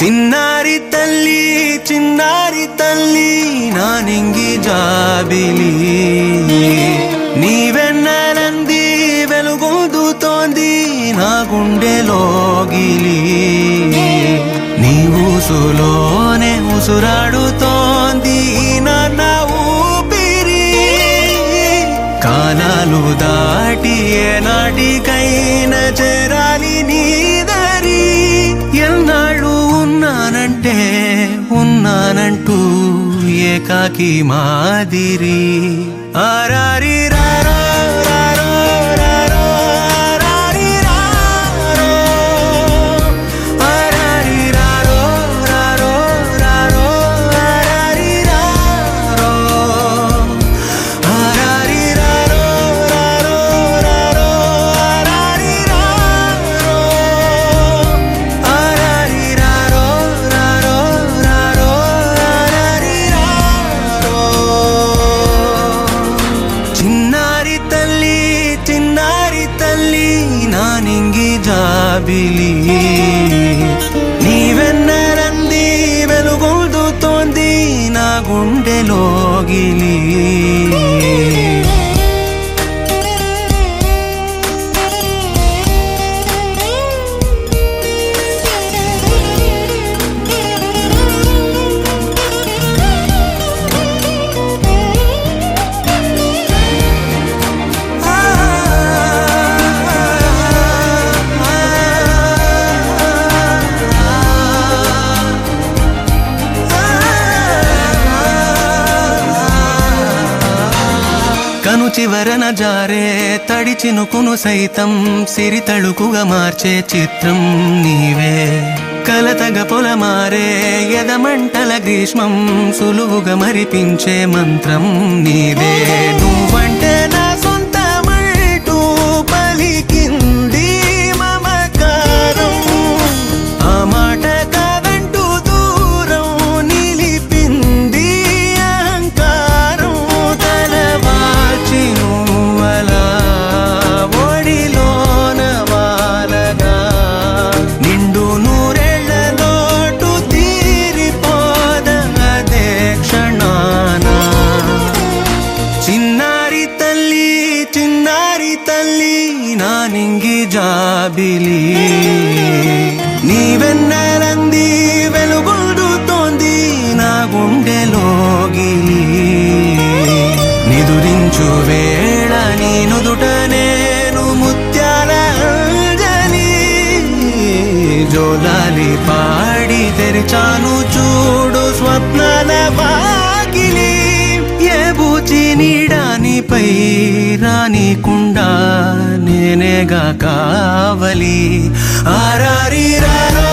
చిన్నారి తల్లి నా నింగి జాబిలి నీవెన్నెలంది వెలుగొందుతోంది నా గుండెలోగిలి నీ ఊసులోనే ఉసురాడుతోంది నా ఊపిరి కాలాలు దాటి ఏనాటికైనా చేరాలి నీ దరి ఎన్నాళ్ళు ఉన్నానంటూ ఏకాకి మాదిరి ఆరారి రారో రారో రారో ఆరారి రారో ఆరారి రారో రారో రారో ఆరారి రారో ఆరారి రారో రారో రారో ఆరారి రారో ఆరారి రారో రారో రారో ఆరారి రారో చిన్నారి తల్లి నా నింగి జాబిలి నీవెన్నెలంది వెలుగొందుతోంది నా గుండెలోగిలి కను చివరన జారే తడి చినుకును సైతం సిరి తళుకుగా మార్చే చిత్రం నీవే కలతగ పొలమారే ఎదమంటల గ్రీష్మం సులువుగా మరిపించే మంత్రం నీదే నువ్వంటే నా సొంతమంటూ పలికింది మమకారం ఆ మాట కాదంటూ దూరం నిలిపింది అహంకారం తలవాల్చి నువ్వలా ఒడిలోన వాలగా నిండు నూరేళ్ల లోటు తీరిపోదదే క్షణాన చిన్నారి తల్లి నా నింగి జాబిలి నీవెన్నెలంది వెలుగొందుతోంది నా గుండెలోగిలి నిదురించు వేళ నీ నుదుట నేను ముత్యాల అంజలి జోలాలి పాడి తెరిచాను చూడు స్వప్నాల వాకిలి ఏ బూచి నీడానిపై రానికుండా నేనేగా కావలి ఆరారి రారో